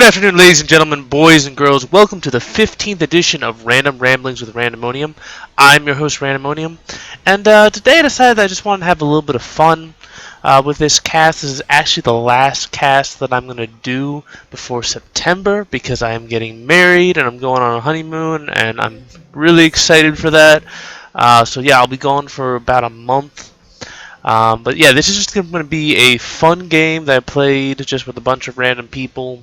afternoon, ladies and gentlemen, boys and girls. Welcome to the 15th edition of Random Ramblings with Randomonium. I'm your host, Randomonium, and today I decided that I just wanted to have a little bit of fun with this cast. This is actually the last cast that I'm going to do before September because I am getting married and I'm going on a honeymoon, and I'm really excited for that. So yeah, I'll be gone for about a month. But yeah, this is just going to be a fun game that I played just with a bunch of random people.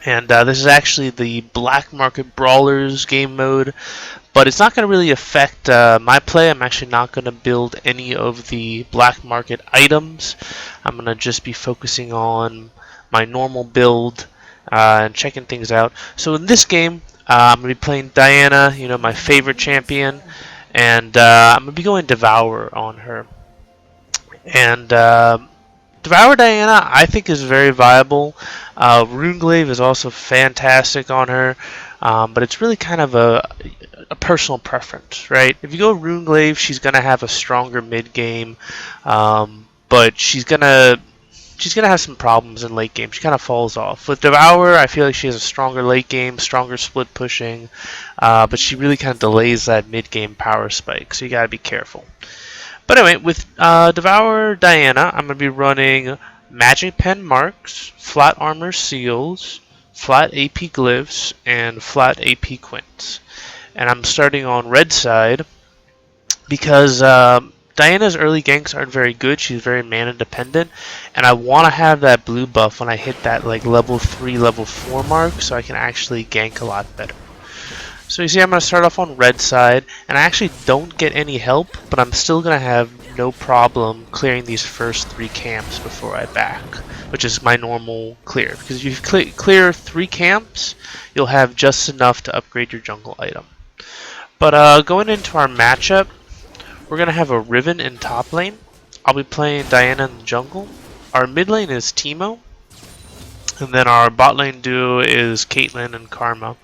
And this is actually the Black Market Brawlers game mode, but it's not going to really affect my play. I'm actually not going to build any of the Black Market items. I'm going to just be focusing on my normal build and checking things out. So in this game, I'm going to be playing Diana, my favorite champion, and I'm going to be going Devourer on her. And Devour Diana, I think, is very viable. Runeglaive is also fantastic on her, but it's really kind of a personal preference, right? If you go Runeglaive, she's gonna have a stronger mid game, but she's gonna have some problems in late game. She kind of falls off. With Devourer, I feel like she has a stronger late game, stronger split pushing, but she really kind of delays that mid game power spike. So you gotta be careful. But anyway, with Devourer Diana, I'm going to be running Magic Pen Marks, Flat Armor Seals, Flat AP Glyphs, and Flat AP Quints. And I'm starting on red side because Diana's early ganks aren't very good. She's very mana dependent, and I want to have that blue buff when I hit that level 3, level 4 mark, so I can actually gank a lot better. So you see, I'm going to start off on red side, and I actually don't get any help, but I'm still going to have no problem clearing these first 3 camps before I back, which is my normal clear. Because if you clear 3 camps, you'll have just enough to upgrade your jungle item. But going into our matchup, we're going to have a Riven in top lane. I'll be playing Diana in the jungle. Our mid lane is Teemo, and then our bot lane duo is Caitlyn and Karma.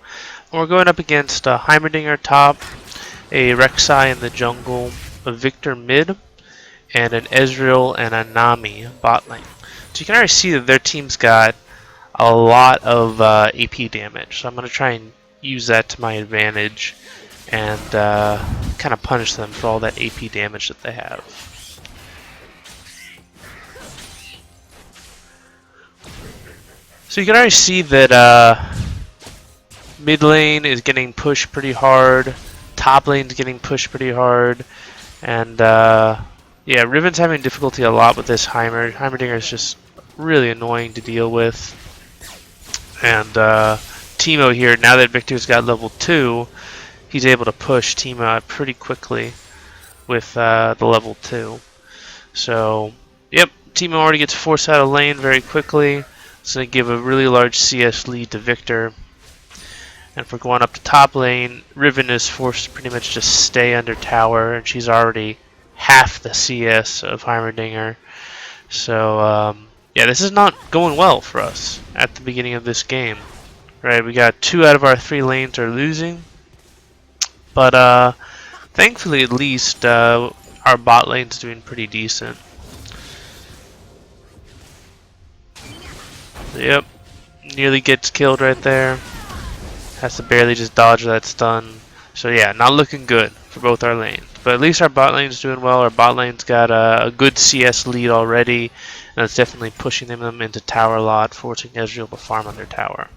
We're going up against a Heimerdinger top, a Rek'Sai in the jungle, a Victor mid, and an Ezreal and a Nami bot lane. So you can already see that their team's got a lot of AP damage. So I'm going to try and use that to my advantage and kind of punish them for all that AP damage that they have. So you can already see that mid lane is getting pushed pretty hard, top lane is getting pushed pretty hard, and yeah, Riven's having difficulty a lot with this Heimer. Heimerdinger is just really annoying to deal with. And Teemo here, now that Victor's got level 2, he's able to push Teemo out pretty quickly with the level 2. So, yep, Teemo already gets forced out of lane very quickly. It's going to give a really large CS lead to Victor. And if we're going up to top lane, Riven is forced to pretty much just stay under tower, and she's already half the CS of Heimerdinger. So, yeah, this is not going well for us at the beginning of this game. Right, we got 2 out of our 3 lanes are losing. But, thankfully, at least, our bot lane's doing pretty decent. Yep, nearly gets killed right there. Has to barely just dodge that stun. So yeah, not looking good for both our lanes. But at least our bot lane's doing well. Our bot lane's got a good CS lead already, and it's definitely pushing them into tower a lot, forcing Ezreal to farm under tower.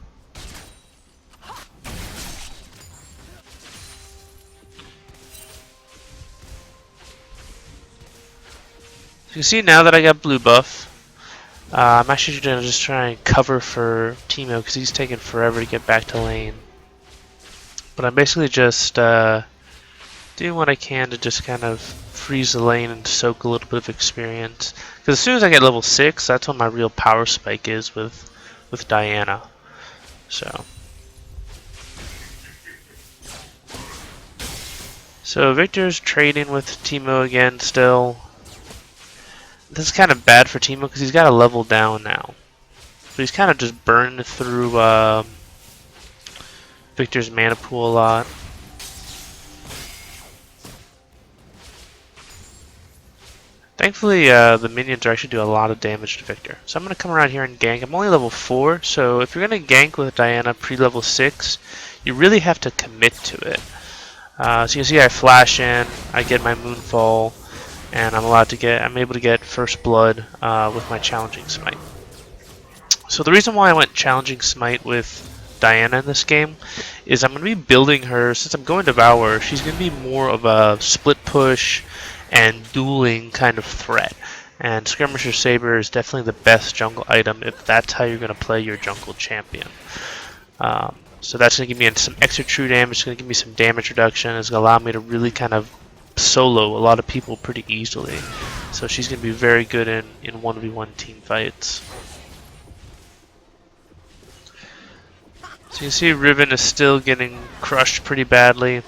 So you can see now that I got blue buff, I'm actually going to just try and cover for Teemo because he's taking forever to get back to lane. But I'm basically just doing what I can to just kind of freeze the lane and soak a little bit of experience. Because as soon as I get level 6, that's when my real power spike is with Diana. So Victor's trading with Teemo again still. This is kind of bad for Teemo because he's got a level down now. So he's kind of just burned through Victor's mana pool a lot. Thankfully, the minions are actually doing a lot of damage to Victor. So I'm going to come around here and gank. I'm only level 4, so if you're going to gank with Diana pre-level 6, you really have to commit to it. So you can see I flash in, I get my Moonfall, and I'm able to get First Blood with my Challenging Smite. So the reason why I went Challenging Smite with Diana in this game is I'm going to be building her, since I'm going Devourer, she's going to be more of a split push and dueling kind of threat. And Skirmisher Saber is definitely the best jungle item if that's how you're going to play your jungle champion. So that's going to give me some extra true damage, it's going to give me some damage reduction, it's going to allow me to really kind of solo a lot of people pretty easily. So she's going to be very good in 1v1 team fights. So you can see Riven is still getting crushed pretty badly.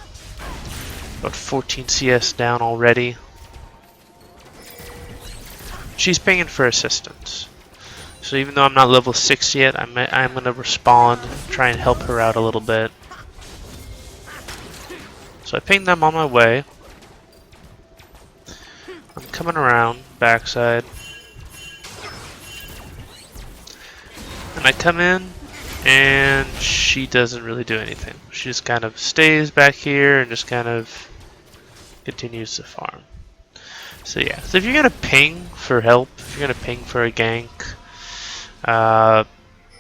About 14 CS down already. She's pinging for assistance. So even though I'm not level 6 yet, I'm going to respond, try and help her out a little bit. So I pinged them on my way. I'm coming around, backside. And I come in, and she doesn't really do anything. She just kind of stays back here and just kind of continues to farm. So yeah, so if you're gonna ping for help, if you're gonna ping for a gank,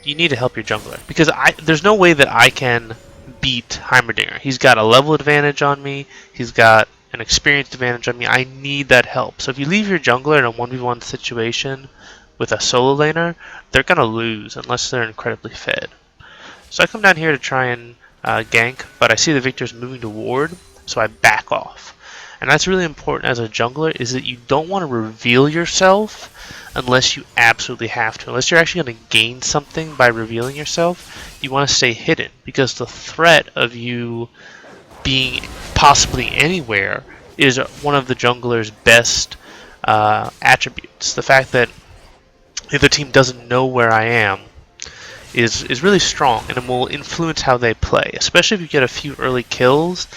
you need to help your jungler, because there's no way that I can beat Heimerdinger. He's got a level advantage on me, he's got an experience advantage on me. I need that help. So if you leave your jungler in a 1v1 situation with a solo laner, they're gonna lose unless they're incredibly fed. So I come down here to try and gank, but I see the Victor's moving to ward, so I back off. And that's really important as a jungler, is that you don't want to reveal yourself unless you absolutely have to. Unless you're actually going to gain something by revealing yourself, you want to stay hidden, because the threat of you being possibly anywhere is one of the jungler's best attributes. The fact that the other team doesn't know where I am is really strong, and it will influence how they play. Especially if you get a few early kills,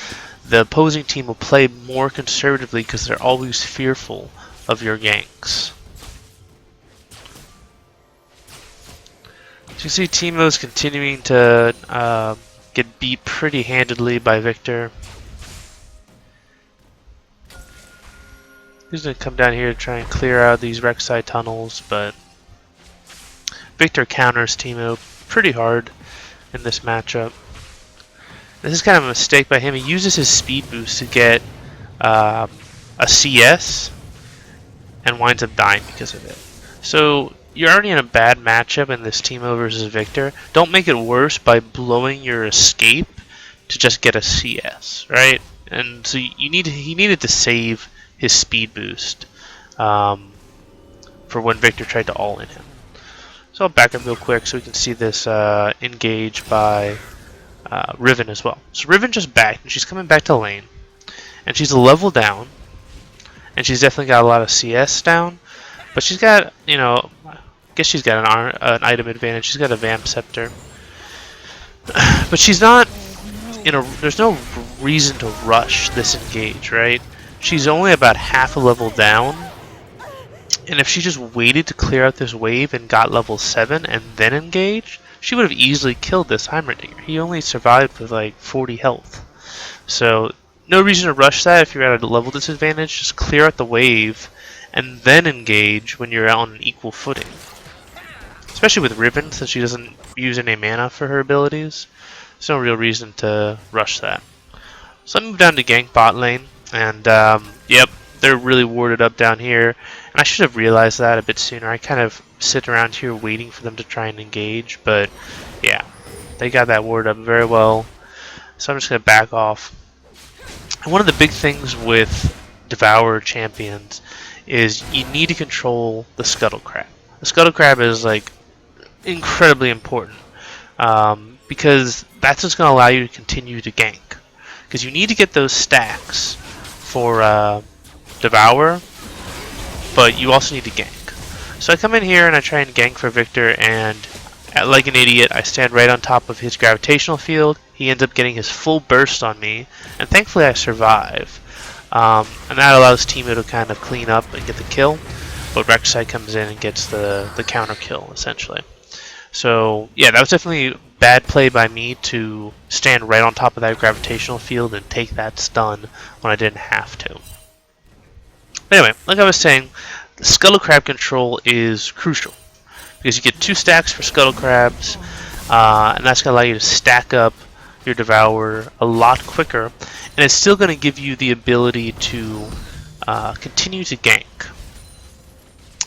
the opposing team will play more conservatively because they're always fearful of your ganks. So you can see Teemo's continuing to get beat pretty handedly by Victor. He's going to come down here to try and clear out these Rek'Sai tunnels, but Victor counters Teemo pretty hard in this matchup. This is kind of a mistake by him. He uses his speed boost to get a CS and winds up dying because of it. So you're already in a bad matchup in this Teemo versus Victor. Don't make it worse by blowing your escape to just get a CS, right? And so he needed to save his speed boost for when Victor tried to all-in him. So I'll back up real quick so we can see this engage by Riven as well. So Riven just backed, and she's coming back to lane, and she's a level down, and she's definitely got a lot of CS down, but she's got, I guess she's got an item advantage. She's got a Vamp Scepter, but she's not, there's no reason to rush this engage, right? She's only about half a level down, and if she just waited to clear out this wave and got level 7 and then engaged, she would have easily killed this Heimerdinger. He only survived with like 40 health. So no reason to rush that if you're at a level disadvantage. Just clear out the wave and then engage when you're on an equal footing. Especially with Riven, since she doesn't use any mana for her abilities. There's no real reason to rush that. So I move down to gank bot lane, and yep, they're really warded up down here. And I should have realized that a bit sooner. I kind of sit around here waiting for them to try and engage, but yeah, they got that ward up very well. So I'm just going to back off. And one of the big things with Devourer champions is you need to control the Scuttle Crab. The Scuttle Crab is like incredibly important because that's just going to allow you to continue to gank. Because you need to get those stacks for Devourer, but you also need to gank. So I come in here and I try and gank for Victor, and like an idiot, I stand right on top of his gravitational field. He ends up getting his full burst on me, and thankfully I survive. And that allows Teemo to kind of clean up and get the kill, but Rek'Sai comes in and gets the counter kill, essentially. So yeah, that was definitely bad play by me to stand right on top of that gravitational field and take that stun when I didn't have to. But anyway, like I was saying, the Scuttle Crab control is crucial because you get 2 stacks for Scuttle Crabs, and that's going to allow you to stack up your Devourer a lot quicker, and it's still going to give you the ability to continue to gank,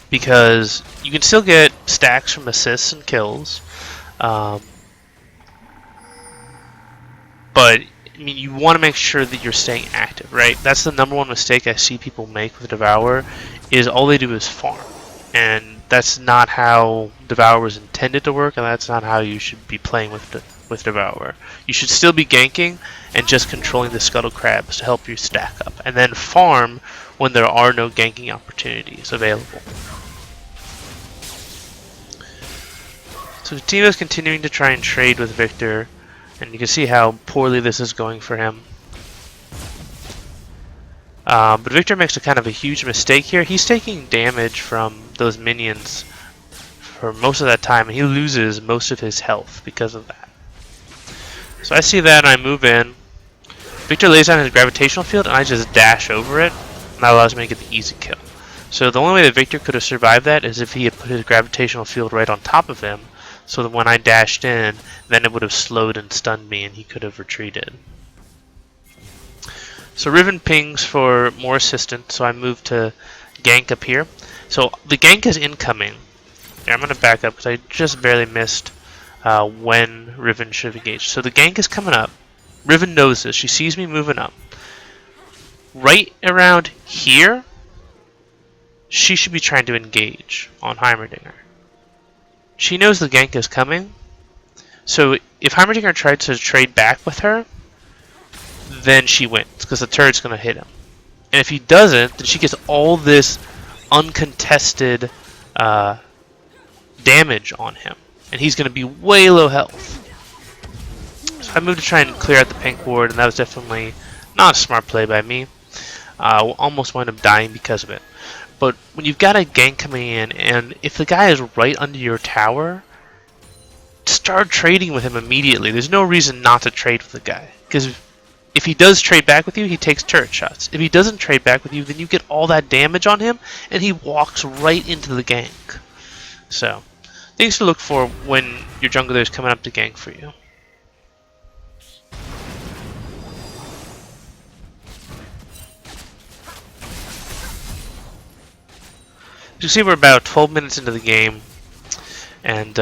because you can still get stacks from assists and kills, but I mean, you want to make sure that you're staying active, right? That's the #1 mistake I see people make with Devourer, is all they do is farm, and that's not how Devourer was intended to work, and that's not how you should be playing with Devourer. You should still be ganking and just controlling the Scuttle Crabs to help you stack up, and then farm when there are no ganking opportunities available. So Teemo's continuing to try and trade with Victor, and you can see how poorly this is going for him. But Victor makes a kind of a huge mistake here. He's taking damage from those minions for most of that time, and he loses most of his health because of that. So I see that, and I move in. Victor lays down his gravitational field, and I just dash over it, and that allows me to get the easy kill. So the only way that Victor could have survived that is if he had put his gravitational field right on top of him, so that when I dashed in, then it would have slowed and stunned me, and he could have retreated. So Riven pings for more assistance, so I move to gank up here. So the gank is incoming. Here, I'm going to back up because I just barely missed when Riven should have engaged. So the gank is coming up. Riven knows this. She sees me moving up. Right around here, she should be trying to engage on Heimerdinger. She knows the gank is coming, so if Heimerdinger tried to trade back with her, then she wins, because the turret's going to hit him. And if he doesn't, then she gets all this uncontested damage on him, and he's going to be way low health. So I moved to try and clear out the pink ward, and that was definitely not a smart play by me. Almost wound up dying because of it. But when you've got a gank coming in, and if the guy is right under your tower, start trading with him immediately. There's no reason not to trade with the guy, because if he does trade back with you, he takes turret shots. If he doesn't trade back with you, then you get all that damage on him, and he walks right into the gank. So, things to look for when your jungler is coming up to gank for you. You see, we're about 12 minutes into the game, and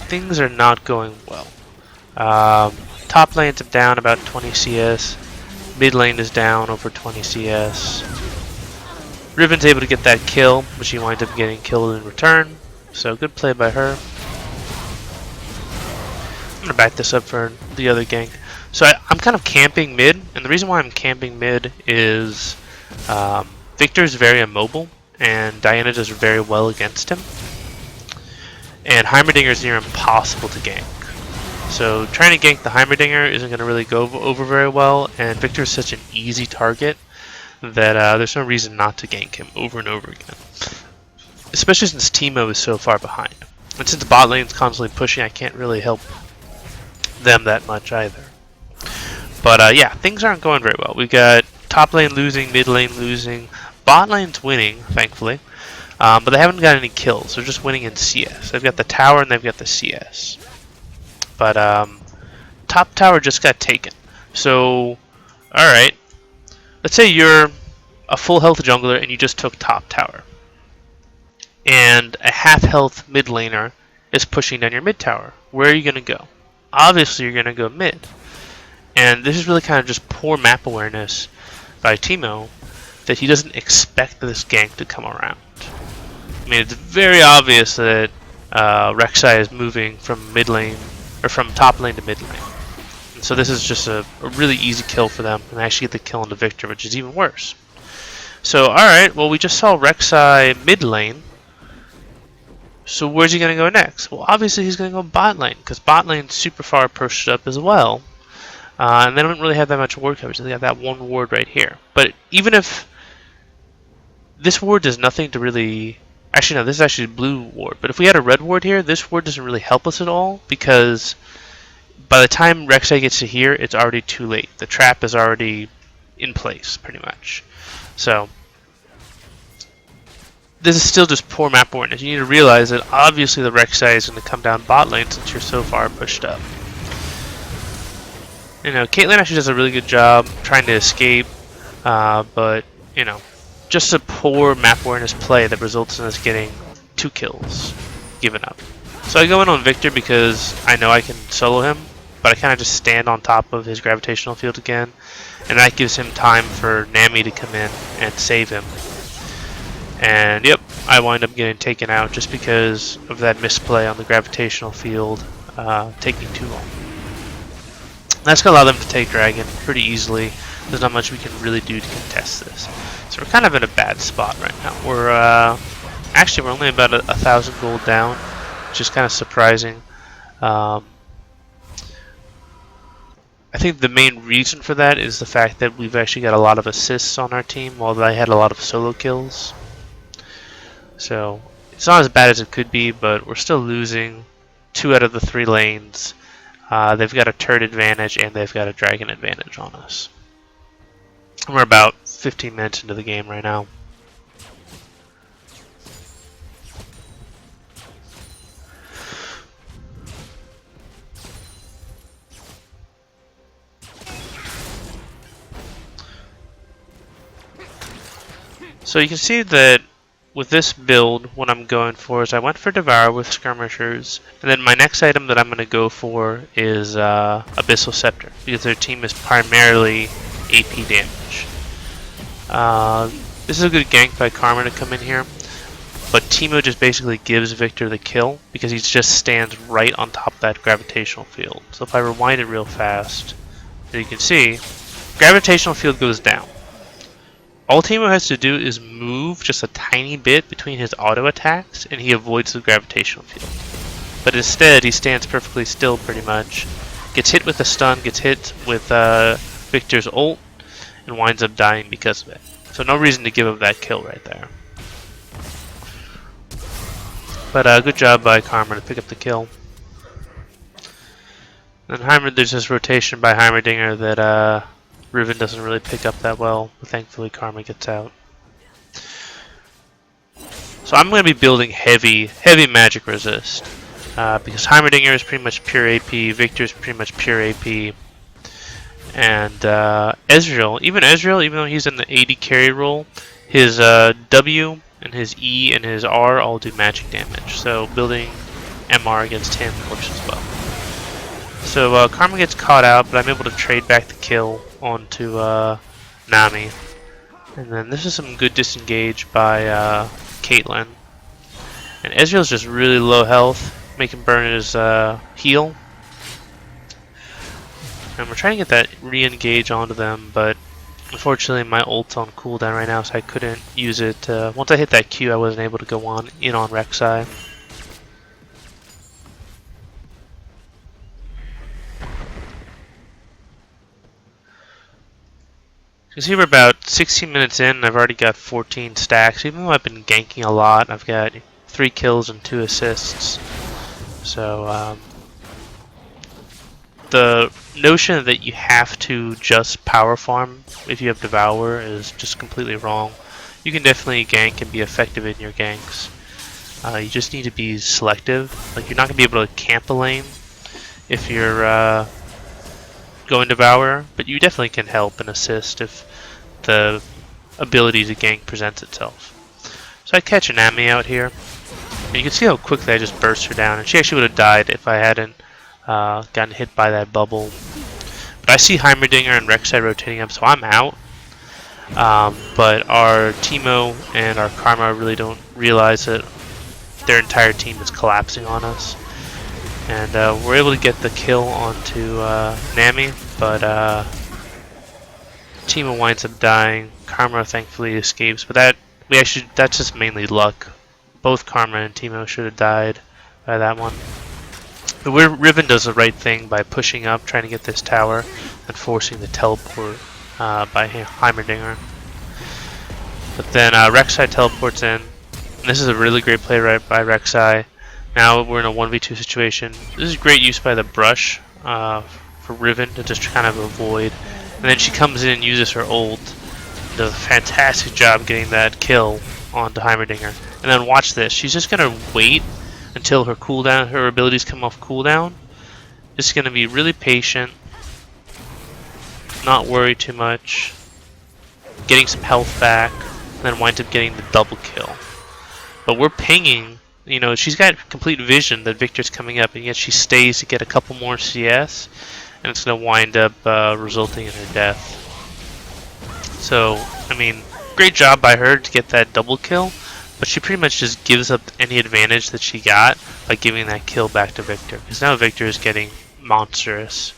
things are not going well. Top lanes are down about 20 CS. Mid lane is down over 20 CS. Riven's able to get that kill, but she winds up getting killed in return. So good play by her. I'm going to back this up for the other gank. So I'm kind of camping mid, and the reason why I'm camping mid is Victor's very immobile, and Diana does very well against him. And Heimerdinger is near impossible to gank. So trying to gank the Heimerdinger isn't going to really go over very well, and Victor is such an easy target that there's no reason not to gank him over and over again. Especially since Teemo is so far behind. And since bot lane's constantly pushing, I can't really help them that much either. But yeah, things aren't going very well. We've got top lane losing, mid lane losing, bot lane's winning, thankfully. But they haven't got any kills. They're just winning in CS. They've got the tower and they've got the CS. But top tower just got taken. So, alright. Let's say you're a full health jungler and you just took top tower. And a half health mid laner is pushing down your mid tower. Where are you going to go? Obviously you're going to go mid. And this is really kind of just poor map awareness by Teemo, that he doesn't expect this gank to come around. I mean, it's very obvious that Rek'Sai is moving from mid lane, or from top lane to mid lane. And so this is just a really easy kill for them, and they actually get the kill into Victor, which is even worse. So, alright, well we just saw Rek'Sai mid lane. So where's he going to go next? Well, obviously he's going to go bot lane, because bot lane's super far pushed up as well. And they don't really have that much ward coverage. They got that one ward right here. But even if this ward does nothing to really... Actually, no, this is actually a blue ward. But if we had a red ward here, this ward doesn't really help us at all, because by the time Rek'Sai gets to here, it's already too late. The trap is already in place, pretty much. So this is still just poor map awareness. You need to realize that obviously the Rek'Sai is going to come down bot lane since you're so far pushed up. You know, Caitlyn actually does a really good job trying to escape, but, you know, just a poor map awareness play that results in us getting 2 kills given up. So I go in on Victor because I know I can solo him, but I kind of just stand on top of his gravitational field again, and that gives him time for Nami to come in and save him. And yep, I wind up getting taken out just because of that misplay on the gravitational field taking too long. That's going to allow them to take Dragon pretty easily. There's not much we can really do to contest this. So we're kind of in a bad spot right now. We're actually we're only about 1,000 gold down, which is kind of surprising. I think the main reason for that is the fact that we've actually got a lot of assists on our team, while they had a lot of solo kills. So it's not as bad as it could be, but we're still losing 2 out of the 3 lanes. They've got a turret advantage and they've got a dragon advantage on us. And we're about 15 minutes into the game right now. So you can see that with this build, what I'm going for is I went for Devourer with Skirmishers, and then my next item that I'm going to go for is Abyssal Scepter, because their team is primarily AP damage. This is a good gank by Karma to come in here, but Teemo just basically gives Victor the kill because he just stands right on top of that gravitational field. So if I rewind it real fast, as you can see, gravitational field goes down. All Teemo has to do is move just a tiny bit between his auto attacks and he avoids the gravitational field. But instead, he stands perfectly still pretty much, gets hit with a stun, gets hit with Victor's ult, and winds up dying because of it. So no reason to give up that kill right there. But good job by Karma to pick up the kill. And there's this rotation by Heimerdinger that Riven doesn't really pick up that well, but thankfully Karma gets out. So I'm going to be building heavy magic resist, because Heimerdinger is pretty much pure AP, Victor is pretty much pure AP, and Ezreal, even though he's in the AD carry role, his W and his E and his R all do magic damage, so building MR against him works as well. So Karma gets caught out, but I'm able to trade back the kill onto Nami. And then this is some good disengage by Caitlyn. And Ezreal's just really low health, make him burn his heal. And we're trying to get that re-engage onto them, but unfortunately my ult's on cooldown right now, so I couldn't use it. Once I hit that Q, I wasn't able to go in on Rek'Sai. You can see we're about 16 minutes in and I've already got 14 stacks. Even though I've been ganking a lot, I've got 3 kills and 2 assists. So the notion that you have to just power farm if you have Devourer is just completely wrong. You can definitely gank and be effective in your ganks. You just need to be selective. Like, you're not going to be able to camp a lane if you're going Devourer, but you definitely can help and assist if the ability to gank presents itself. So I catch a Nami out here, and you can see how quickly I just burst her down, and she actually would have died if I hadn't gotten hit by that bubble. But I see Heimerdinger and Rek'Sai rotating up, so I'm out. But our Teemo and our Karma really don't realize that their entire team is collapsing on us. And we're able to get the kill onto Nami, but Teemo winds up dying. Karma thankfully escapes, but that's just mainly luck. Both Karma and Teemo should have died by that one. But Riven does the right thing by pushing up, trying to get this tower. and forcing the teleport by Heimerdinger. But then Rek'Sai teleports in. And this is a really great play right by Rek'Sai. Now we're in a 1v2 situation. This is great use by the brush for Riven to just kind of avoid. And then she comes in and uses her ult. Does a fantastic job getting that kill onto Heimerdinger. And then watch this. She's just going to wait until her cooldown, her abilities come off cooldown. Just going to be really patient. Not worry too much. Getting some health back. And then winds up getting the double kill. But we're pinging. You know, she's got complete vision that Victor's coming up, and yet she stays to get a couple more CS, and it's going to wind up resulting in her death. So, I mean, great job by her to get that double kill, but she pretty much just gives up any advantage that she got by giving that kill back to Victor, because now Victor is getting monstrous.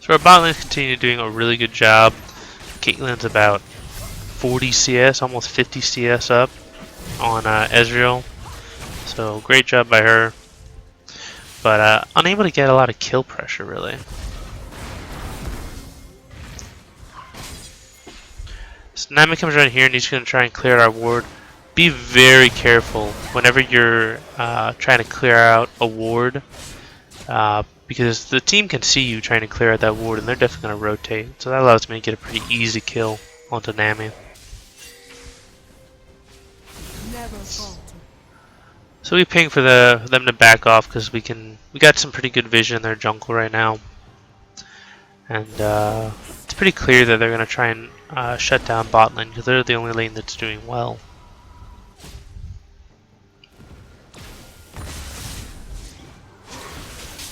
So our bot lanes continue doing a really good job. Caitlyn's about 40 CS, almost 50 CS up on Ezreal. So great job by her. But unable to get a lot of kill pressure really. So Nami comes around here and he's going to try and clear our ward. Be very careful whenever you're trying to clear out a ward. Because the team can see you trying to clear out that ward, and they're definitely going to rotate. So that allows me to get a pretty easy kill onto Nami. So we ping for them to back off because we got some pretty good vision in their jungle right now, and it's pretty clear that they're going to try and shut down bot lane because they're the only lane that's doing well.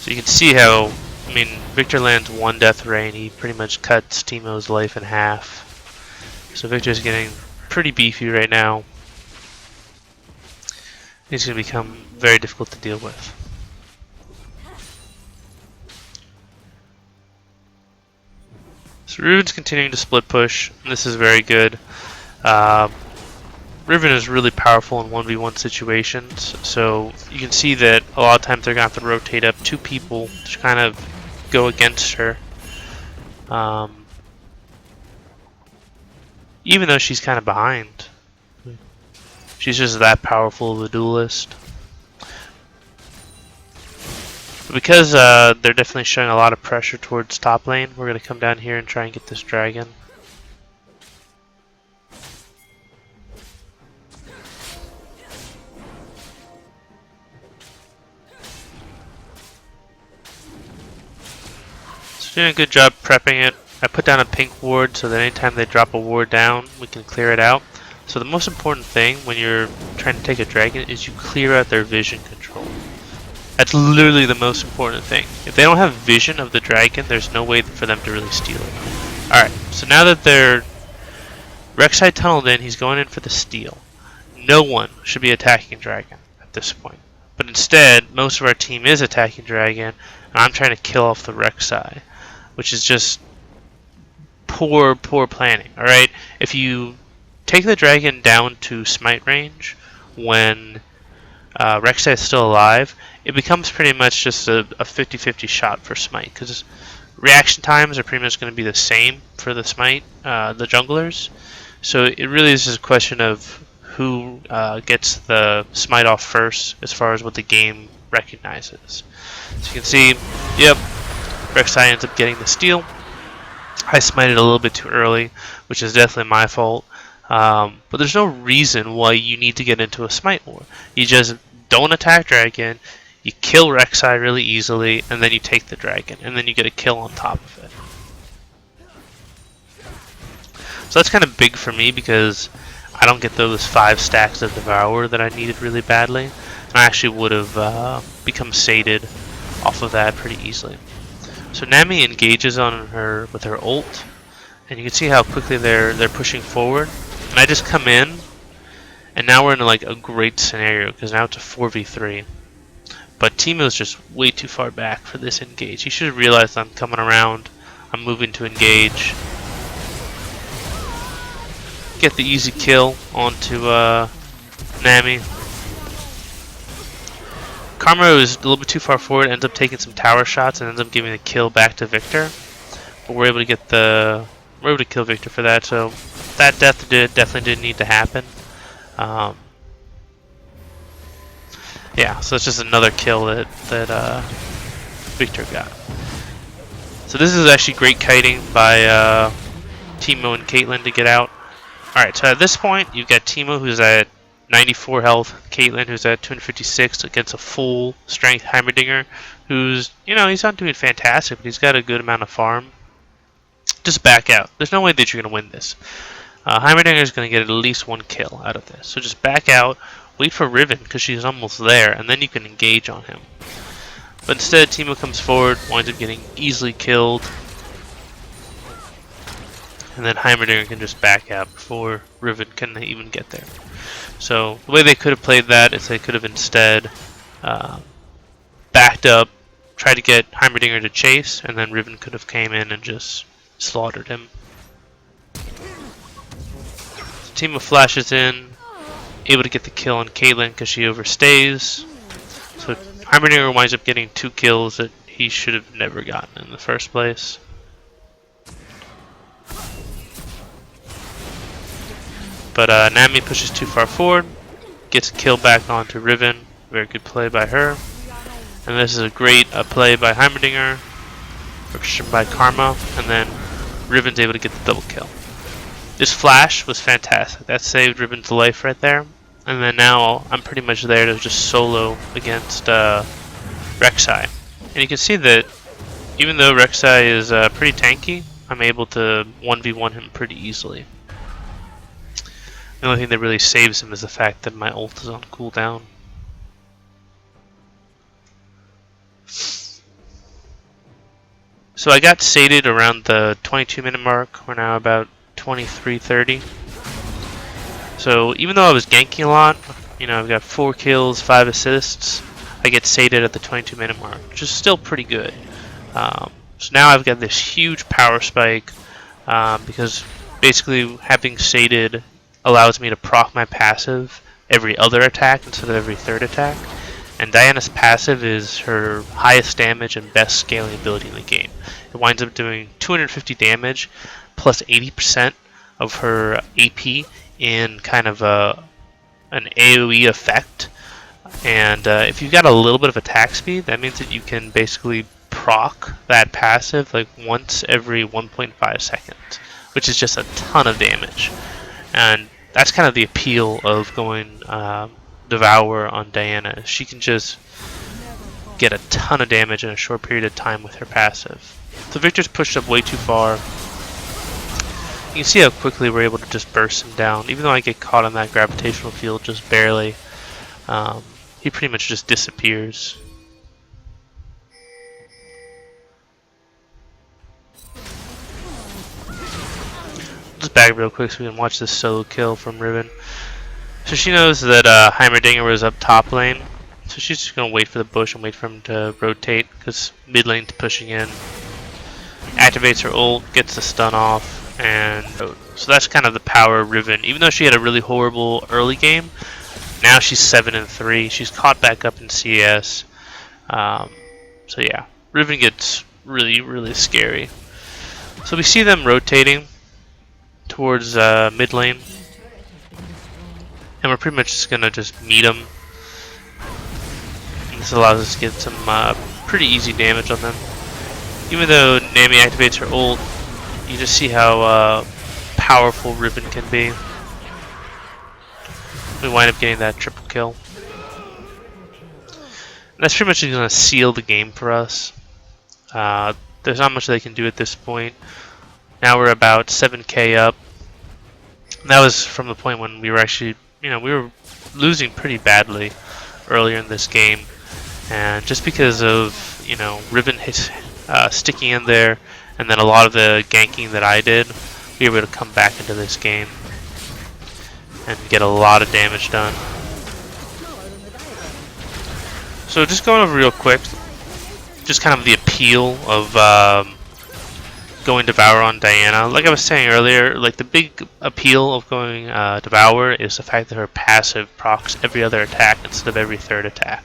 So you can see how, I mean, Victor lands one death ray and he pretty much cuts Teemo's life in half. So Victor's getting pretty beefy right now. He's going to become very difficult to deal with. So Riven's continuing to split push, and this is very good. Riven is really powerful in 1v1 situations, so you can see that a lot of times they're going to have to rotate up two people to kind of go against her. Even though she's kind of behind. She's just that powerful of a duelist. But because they're definitely showing a lot of pressure towards top lane, we're going to come down here and try and get this dragon. Doing a good job prepping it. I put down a pink ward so that anytime they drop a ward down, we can clear it out. So the most important thing when you're trying to take a dragon is you clear out their vision control. That's literally the most important thing. If they don't have vision of the dragon, there's no way for them to really steal it. Alright, so now that they're Rek'Sai tunneled in, he's going in for the steal. No one should be attacking dragon at this point. But instead, most of our team is attacking dragon, and I'm trying to kill off the Rek'Sai, which is just poor planning. Alright, if you take the dragon down to smite range when Rek'Sai is still alive, it becomes pretty much just a 50-50 shot for smite, because reaction times are pretty much going to be the same for the smite, the junglers. So it really is just a question of who gets the smite off first as far as what the game recognizes. So you can see, yep, Rek'Sai ends up getting the steal. I smited a little bit too early, which is definitely my fault. But there's no reason why you need to get into a smite war. You just don't attack dragon, you kill Rek'Sai really easily, and then you take the dragon, and then you get a kill on top of it. So that's kind of big for me because I don't get those 5 stacks of Devourer that I needed really badly. And I actually would have become sated off of that pretty easily. So Nami engages on her with her ult, and you can see how quickly they're pushing forward. And I just come in, and now we're in like a great scenario because now it's a 4v3. But Teemo's just way too far back for this engage. He should have realized I'm coming around. I'm moving to engage. get the easy kill onto Nami. Karma is a little bit too far forward, ends up taking some tower shots, and ends up giving the kill back to Victor. But we're able to get we're able to kill Victor for that. So that death definitely didn't need to happen. Yeah, so it's just another kill that Victor got. So this is actually great kiting by Teemo and Caitlyn to get out. Alright, so at this point, you've got Teemo who's at 94 health, Caitlyn who's at 256 against a full strength Heimerdinger who's, he's not doing fantastic, but he's got a good amount of farm. Just back out. There's no way that you're going to win this. Heimerdinger is going to get at least one kill out of this. So just back out, wait for Riven because she's almost there, and then you can engage on him. But instead, Teemo comes forward, winds up getting easily killed. And then Heimerdinger can just back out before Riven can even get there. So the way they could have played that is they could have instead backed up, tried to get Heimerdinger to chase, and then Riven could have came in and just slaughtered him. So Teemo flashes in, able to get the kill on Caitlyn because she overstays. So Heimerdinger winds up getting 2 kills that he should have never gotten in the first place. But Nami pushes too far forward, gets a kill back onto Riven. Very good play by her. And this is a great play by Heimerdinger, orchestrated by Karma, and then Riven's able to get the double kill. This flash was fantastic. That saved Riven's life right there. And then now I'm pretty much there to just solo against Rek'Sai. And you can see that even though Rek'Sai is pretty tanky, I'm able to 1v1 him pretty easily. The only thing that really saves him is the fact that my ult is on cooldown. So I got sated around the 22-minute mark. We're now about 23:30. So even though I was ganking a lot, I've got 4 kills, 5 assists, I get sated at the 22-minute mark, which is still pretty good. So now I've got this huge power spike because basically having sated allows me to proc my passive every other attack instead of every third attack. And Diana's passive is her highest damage and best scaling ability in the game. It winds up doing 250 damage plus 80% of her AP in kind of an AoE effect. And if you've got a little bit of attack speed, that means that you can basically proc that passive like once every 1.5 seconds, which is just a ton of damage. And that's kind of the appeal of going Devourer on Diana. She can just get a ton of damage in a short period of time with her passive. So Victor's pushed up way too far. You can see how quickly we're able to just burst him down. Even though I get caught in that gravitational field just barely, he pretty much just disappears. Just back real quick so we can watch this solo kill from Riven. So she knows that Heimerdinger was up top lane, so she's just going to wait for the bush and wait for him to rotate, because mid lane's pushing in. Activates her ult, gets the stun off, and so that's kind of the power of Riven. Even though she had a really horrible early game, now she's 7-3. She's caught back up in CS. So yeah, Riven gets really, really scary. So we see them rotating towards mid lane. And we're pretty much just gonna meet them. And this allows us to get some pretty easy damage on them. Even though Nami activates her ult, you just see how powerful Riven can be. We wind up getting that triple kill. And that's pretty much gonna seal the game for us. There's not much they can do at this point. Now we're about 7k up. And that was from the point when we were actually, we were losing pretty badly earlier in this game, and just because of Riven sticking in there, and then a lot of the ganking that I did, we were able to come back into this game and get a lot of damage done. So just going over real quick, just kind of the appeal of going Devourer on Diana. Like I was saying earlier, like the big appeal of going Devourer is the fact that her passive procs every other attack instead of every third attack.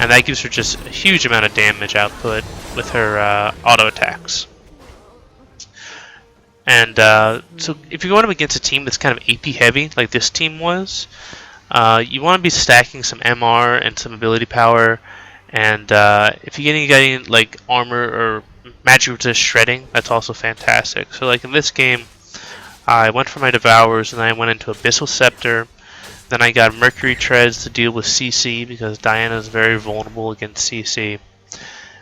And that gives her just a huge amount of damage output with her auto attacks. And so if you're going up against a team that's kind of AP heavy, like this team was, you want to be stacking some MR and some ability power. And if you're getting like armor or magic resist shredding, that's also fantastic. So like in this game, I went for my Devourers, and then I went into Abyssal Scepter. Then I got Mercury Treads to deal with CC because Diana is very vulnerable against CC.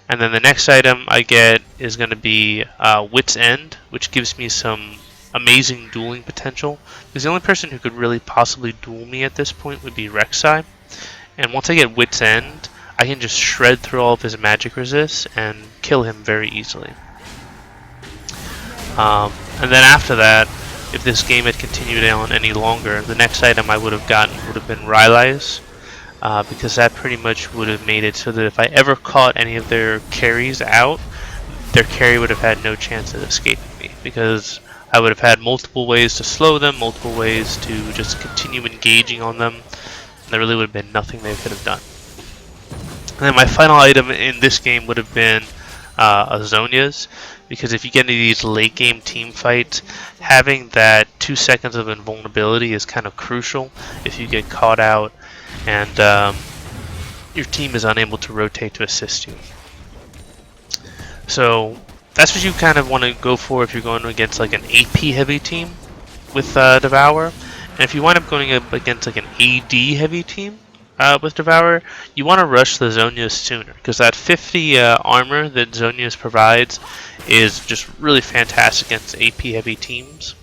And then the next item I get is going to be Wit's End, which gives me some amazing dueling potential. Because the only person who could really possibly duel me at this point would be Rek'Sai. And once I get Wit's End, I can just shred through all of his magic resists and kill him very easily. And then after that, if this game had continued on any longer, the next item I would have gotten would have been Rylai's, because that pretty much would have made it so that if I ever caught any of their carries out, their carry would have had no chance of escaping me, because I would have had multiple ways to slow them, multiple ways to just continue engaging on them, and there really would have been nothing they could have done. And then my final item in this game would have been Azonia's, because if you get into these late game team fights, having that 2 seconds of invulnerability is kind of crucial if you get caught out and your team is unable to rotate to assist you. So that's what you kind of want to go for if you're going against like an AP heavy team with Devourer. And if you wind up going up against like an AD heavy team with Devourer, you want to rush the Zonias sooner, because that 50 armor that Zonias provides is just really fantastic against AP heavy teams.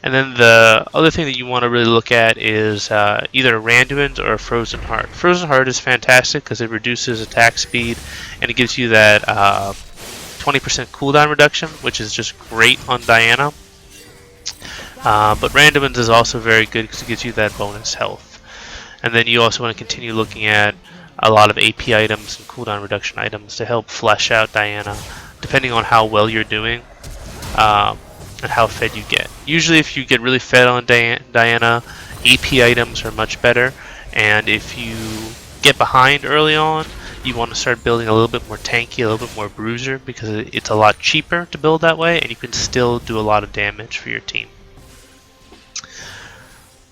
And then the other thing that you want to really look at is either a Randuin's or a Frozen Heart. Frozen Heart is fantastic because it reduces attack speed and it gives you that 20% cooldown reduction, which is just great on Diana. But Randuin's is also very good because it gives you that bonus health. And then you also want to continue looking at a lot of AP items and cooldown reduction items to help flesh out Diana, depending on how well you're doing and how fed you get. Usually if you get really fed on Diana, AP items are much better, and if you get behind early on, you want to start building a little bit more tanky, a little bit more bruiser, because it's a lot cheaper to build that way, and you can still do a lot of damage for your team.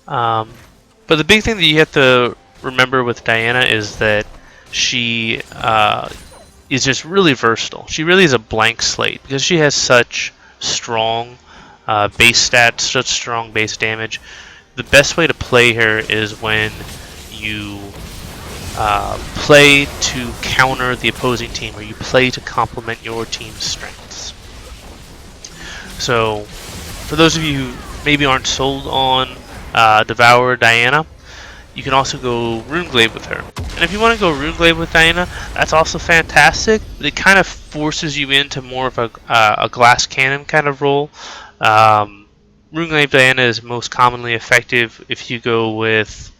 But the big thing that you have to remember with Diana is that she is just really versatile. She really is a blank slate because she has such strong base stats, such strong base damage. The best way to play her is when you play to counter the opposing team, or you play to complement your team's strengths. So, for those of you who maybe aren't sold on Devourer Diana, you can also go Runeglaive with her. And if you want to go Runeglaive with Diana, that's also fantastic. But it kind of forces you into more of a glass cannon kind of role. Runeglaive Diana is most commonly effective if you go with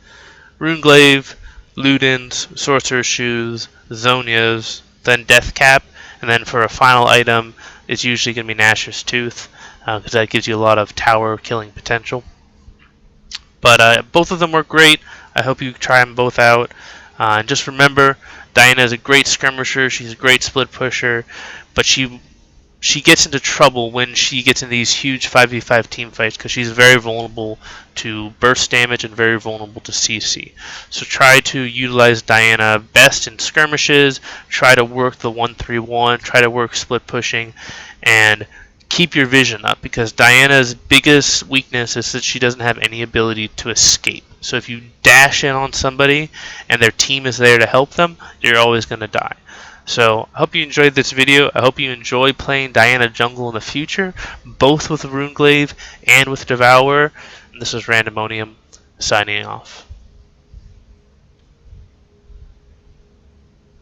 Runeglaive, Ludens, Sorcerer's Shoes, Zonias, then Deathcap, and then for a final item, it's usually going to be Nashor's Tooth, because that gives you a lot of tower killing potential. But both of them work great. I hope you try them both out. And just remember, Diana is a great skirmisher. She's a great split pusher, but she gets into trouble when she gets in these huge 5v5 team fights because she's very vulnerable to burst damage and very vulnerable to CC. So try to utilize Diana best in skirmishes. Try to work the 1-3-1. Try to work split pushing, and keep your vision up, because Diana's biggest weakness is that she doesn't have any ability to escape. So if you dash in on somebody and their team is there to help them, you're always going to die. So I hope you enjoyed this video. I hope you enjoy playing Diana Jungle in the future, both with Runeglaive and with Devourer. And this is Randomonium signing off.